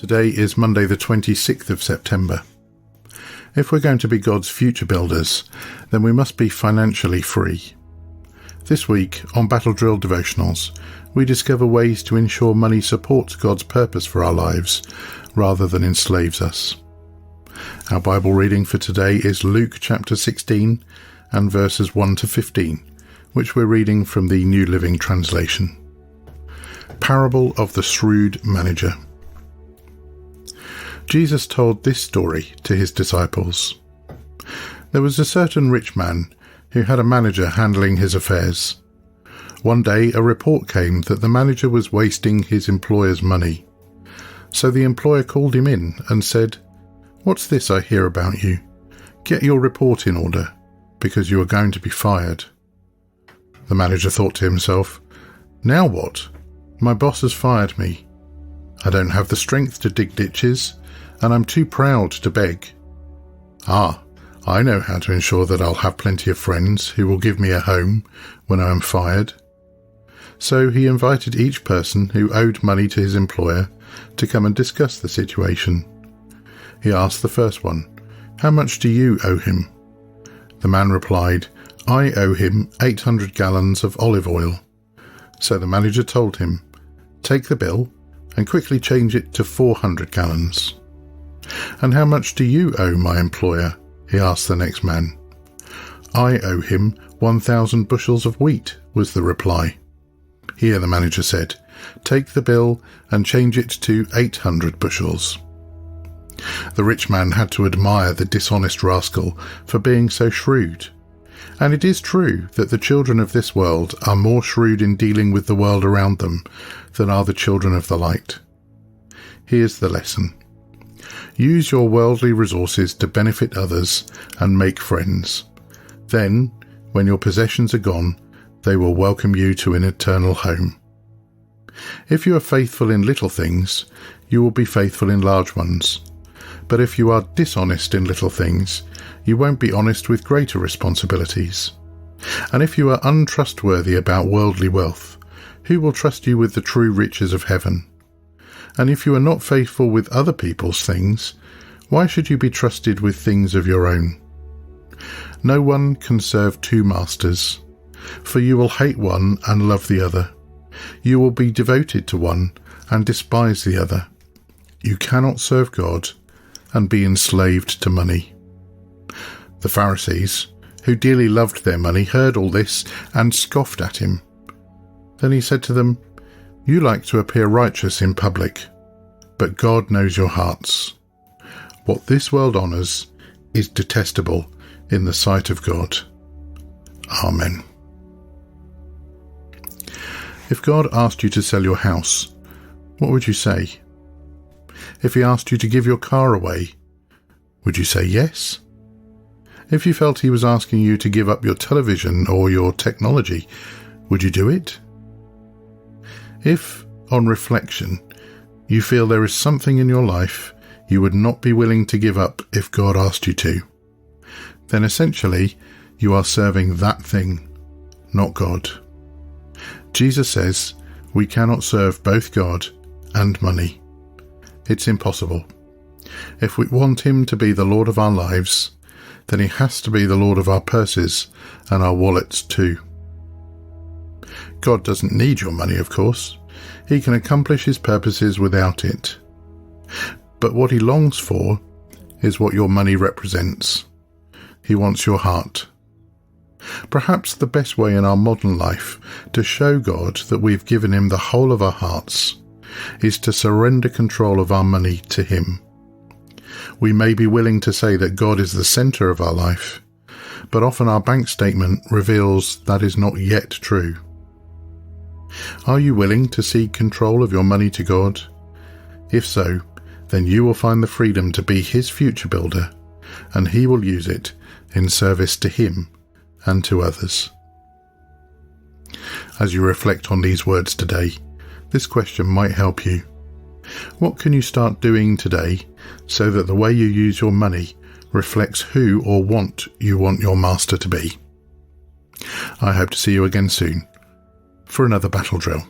Today is Monday the 26th of September. If we're going to be God's future builders, then we must be financially free. This week on Battle Drill Devotionals, we discover ways to ensure money supports God's purpose for our lives rather than enslaves us. Our Bible reading for today is Luke chapter 16 and verses 1 to 15, which we're reading from the New Living Translation. Parable of the Shrewd Manager. Jesus told this story to his disciples. There was a certain rich man who had a manager handling his affairs. One day a report came that the manager was wasting his employer's money. So the employer called him in and said, "What's this I hear about you? Get your report in order, because you are going to be fired." The manager thought to himself, "Now what? My boss has fired me. I don't have the strength to dig ditches, and I'm too proud to beg. I know how to ensure that I'll have plenty of friends who will give me a home when I am fired." So he invited each person who owed money to his employer to come and discuss the situation. He asked the first one, "How much do you owe him?" The man replied, "I owe him 800 gallons of olive oil." So the manager told him, "Take the bill and quickly change it to 400 gallons. "And how much do you owe my employer?" he asked the next man. "I owe him 1,000 bushels of wheat," was the reply. Here the manager said, "Take the bill and change it to 800 bushels. The rich man had to admire the dishonest rascal for being so shrewd. And it is true that the children of this world are more shrewd in dealing with the world around them than are the children of the light. Here's the lesson. Use your worldly resources to benefit others and make friends. Then, when your possessions are gone, they will welcome you to an eternal home. If you are faithful in little things, you will be faithful in large ones. But if you are dishonest in little things, you won't be honest with greater responsibilities. And if you are untrustworthy about worldly wealth, who will trust you with the true riches of heaven? And if you are not faithful with other people's things, why should you be trusted with things of your own? No one can serve two masters, for you will hate one and love the other. You will be devoted to one and despise the other. You cannot serve God and be enslaved to money." The Pharisees, who dearly loved their money, heard all this and scoffed at him. Then he said to them, "You like to appear righteous in public, but God knows your hearts. What this world honours is detestable in the sight of God." Amen. If God asked you to sell your house, what would you say? If he asked you to give your car away, would you say yes? If you felt he was asking you to give up your television or your technology, would you do it? If, on reflection, you feel there is something in your life you would not be willing to give up if God asked you to, then essentially you are serving that thing, not God. Jesus says we cannot serve both God and money. It's impossible. If we want him to be the Lord of our lives, then he has to be the Lord of our purses and our wallets too. God doesn't need your money, of course. He can accomplish his purposes without it. But what he longs for is what your money represents. He wants your heart. Perhaps the best way in our modern life to show God that we've given him the whole of our hearts is to surrender control of our money to him. We may be willing to say that God is the centre of our life, but often our bank statement reveals that is not yet true. Are you willing to cede control of your money to God? If so, then you will find the freedom to be his future builder, and he will use it in service to him and to others. As you reflect on these words today, this question might help you. What can you start doing today so that the way you use your money reflects who or what you want your master to be? I hope to see you again soon for another battle drill.